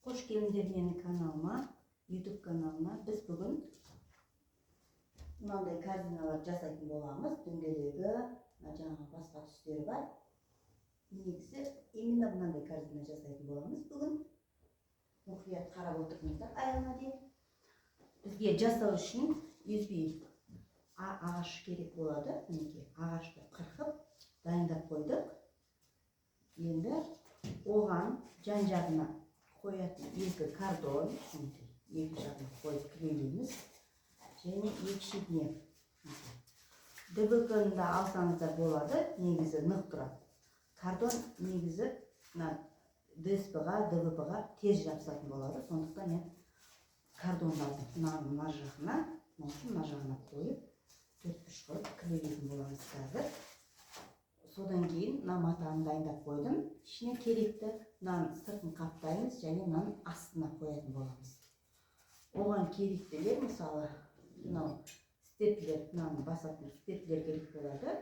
Hoş geldіңдер менің каналыма, YouTube каналыма. Біз бүгін мынандай корзиналар жасайтын боламыз. Дөңгелегі, жаңағы басқа түстері бар. Негізі именно мынандай корзина жасайтын боламыз бүгін. Мұқият қарап отырыңыздар аяғына дейін. Бізге жасау үшін USB ағаш керек болады. Мінекей ағашты қырқып дайындап қойдық. Енді оған жан-жағына қоятын екі картон, екі жағына қойып кірелейміз. Және екі шетіне ДБК-ны да алсаңыздар болады, негізі нық тұрады. Картон негізі ДСП-ға, ДВП-ға тез жабысатын болады. Сондықтан мен картондардың мына жағына қойып, 4-3 қойып кірелейтін боламыз қазір. Содан кейін матаны дайындап қойдым. Ішіне керекті сыртын қаптаймыз және астына қоятын боламыз. Оған керектілер, мысалы, степлер, басатын степлер керек болады.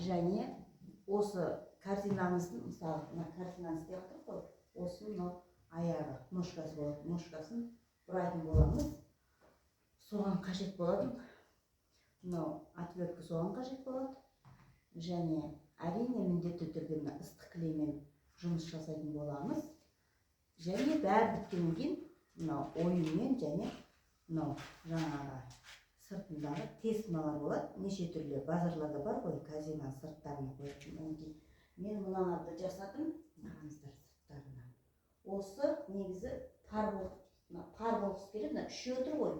Және осы корзинамыздың, мысалы, корзинаны істеп тұрып қой, осы аяғы, ножкасы болады. Ножкасын бұрайтын боламыз. Соған қажет болады. Отвертка соған қажет болады. Және әрине міндетті түрде ыстық кілеммен жұмыс жасайтын боламыз. Және бәрі біткеннен кейін ойынмен және жаңағы сыртындағы тесмалар болады. Неше түрлі базарларда бар ғой, корзинаның сырттарына қоятын. Мен мыналарды жасадым, қараңыздар сырттарына. Осы негізі пар болғысы келеді. Үшеу тұр ғой.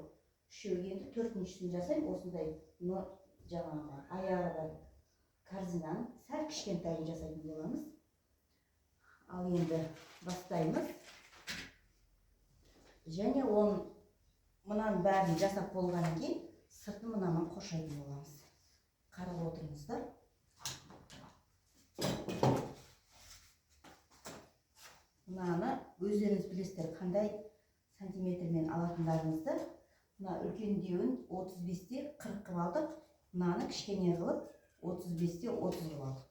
Үшеу енді төртіншісін жасаймын. Осындай жаңағы аяғы бар корзинаның сәл кішкентайын жасайтын боламыз. Ал енді бастаймыз. Және мұнан бәрін жасап болғаннан кейін сыртын мынамен қоршайтын боламыз. Қарап отырыңыздар. Мынаны өздеріңіз білесіздер қандай сантиметрмен алатындарыңызды. Мына үлкендеуін 35-те 40 қылып алдық. Мынаны кішкене қылып 35-те 30 қылып алдық.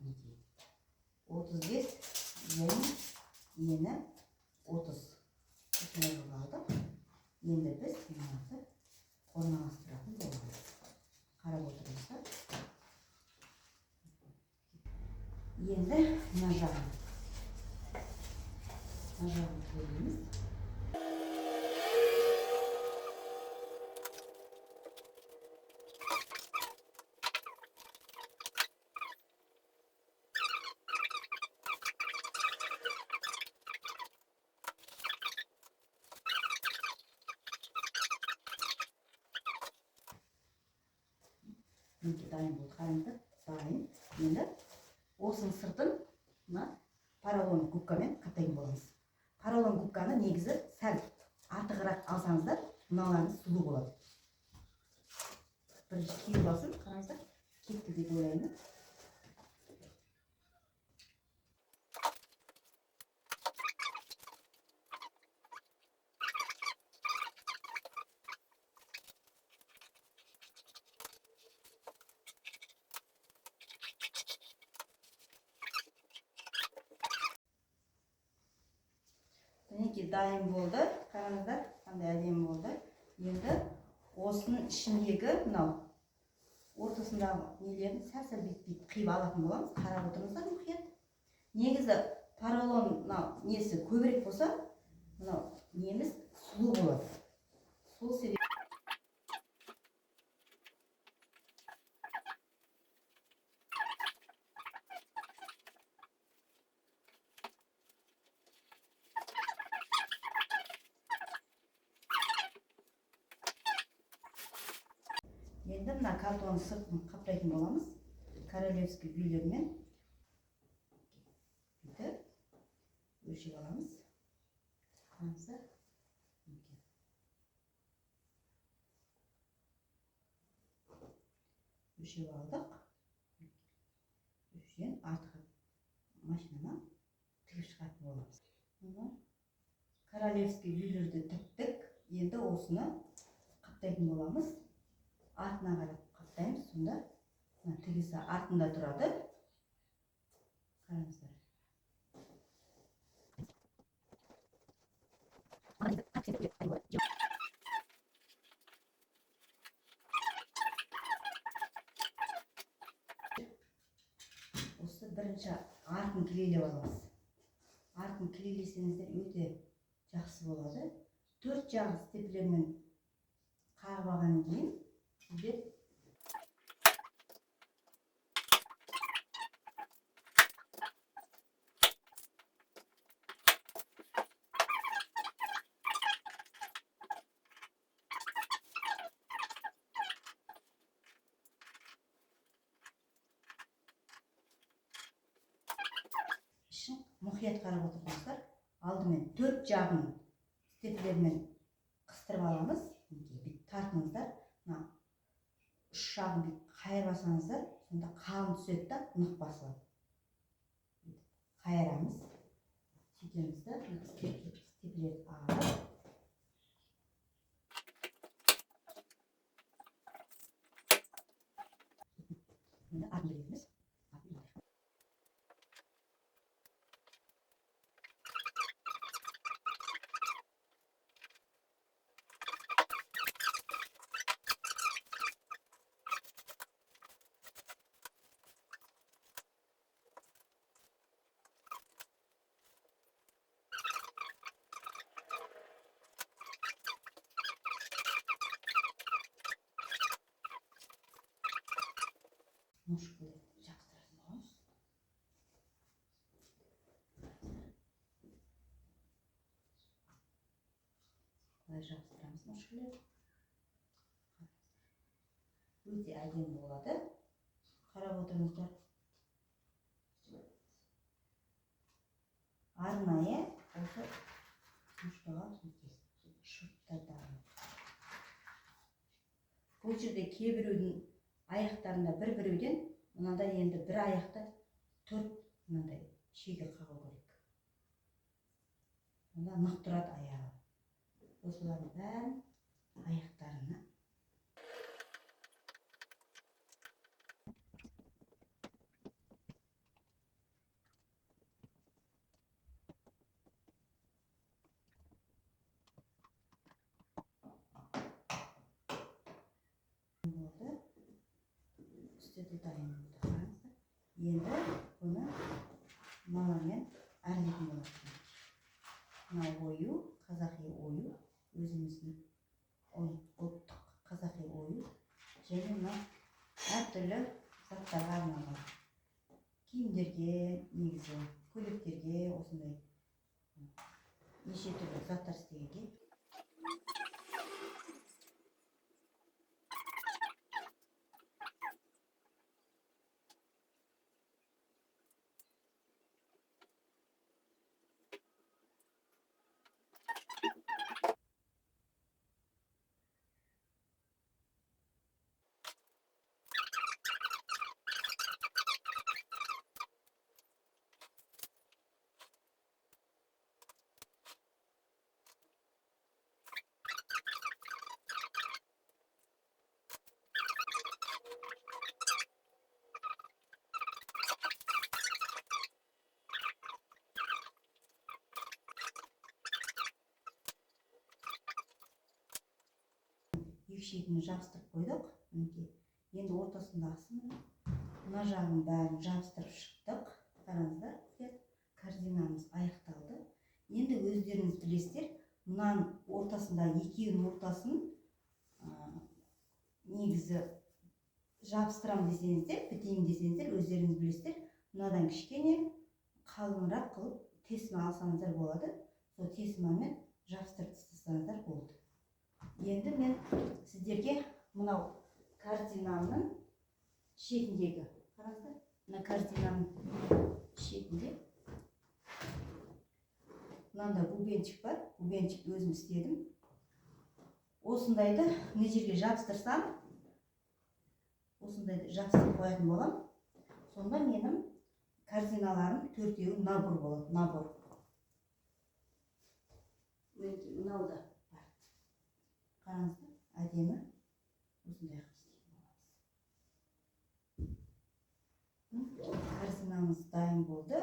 35 және ені 30. Осындай қылып алдық. Енді біз мынаны орналастыратын боламыз. Қарап отырыңыздар. Енді мына жағын көреміз. Дайын болды, қараңыздар, дайын. Енді осының сыртын поролон губкамен қаптайтын боламыз. Поролон губканы негізі сәл артығырақ алсаңыздар, мыналарыңыз сұлу болады. Бірінші киіп алсын, қараңыздар, кетті деп ойлаймын. Дайын болды. Қараңыздар, қандай әдемі болды. Енді осының ішіндегі ортасындағы нелерін сәл-сәл бет-бет қиып алатын боламыз. Қарап отырыңыздар мұқият. Негізі поролон несі көбірек болса, неміз сұлу болады. Сол себеп енді мына картонның сыртын қаптайтын боламыз. Королевский гүйлермен өлшеп аламыз. Қараңыздар. Өлшеп алдық. Өлшен артық машинама тігіп шығатын боламыз. Королевский гүйлерді тіктік. Енді осыны қаптайтын боламыз. Артына қарап қаптаймыз, сонда тігісі артында тұрады. Қараңыздар. Осы бірінші артын кілейлеп аламыз. Артын кілейлесеңіздер өте жақсы болады. 4 жағы степлермен қағып алғаннан кейін сіздер ішін мұқият қарап отырыңыздар. Алдымен 4 жағын степлермен қыстырып аламыз. Бүйтіп тартыңыздар. 3 жағын қайырып алсаңыздар, сонда қалың түседі да нық басылады. Қайырамыз. Сөйтеміз да степлерді алып атын береміз. Ножканы жабыстыратын боламыз. Былай жабыстырамыз ножкаларды. Өте әдемі болады. Қарап отырыңыздар. Арнайы осы ножкаға шұрттатамын. Бұл жерде кейбіреудің аяқтарында бір-біреуден, мынандай енді бір аяқта 4 мынандай шеге қағу керек. Онда нық тұрады аяғы. Осылардың бәрін аяқтарына болды. Үстеді дайын болды. Енді бұны маламен әрлейтін болады. Мынау ою, қазақи ою, өзіміздің ұлттық қазақи ою, және мына әртүрлі заттарға арналған. Киімдерге, негізі, көйлектерге, осындай неше түрлі заттар істегенге. Екі шегін жабыстырып қойдық. Енді ортасындағысын мына жағын бәрін жабыстырып шықтық. Қараңыздар, корзинамыз аяқталды. Енді өздеріңіз білесіздер, мынаның ортасында екеуінің ортасын негізі жабыстырам десеңіздер, бітейін десеңіздер, өздеріңіз білесіздер, мынадан кішкене қалыңырақ қылып тесіме алсаңыздар болады. Сол тесімемен жабыстырып тастасаңыздар болды. Енді мен сіздерге мынау корзинамның шетіндегі, қараңыздар, мына корзинамның шетінде мынандай бубенчик бар. Бубенчикті өзім істедім. Осындайды не жерге жабыстырсам, осындайды жабыстырып қоятын болам. Сонда менің корзиналарым 4-еуі набор болады. Набор. Мынау да бар. Қараңыздар, әдемі. Осындай қылып істейтін боламыз. Корзинамыз дайын болды.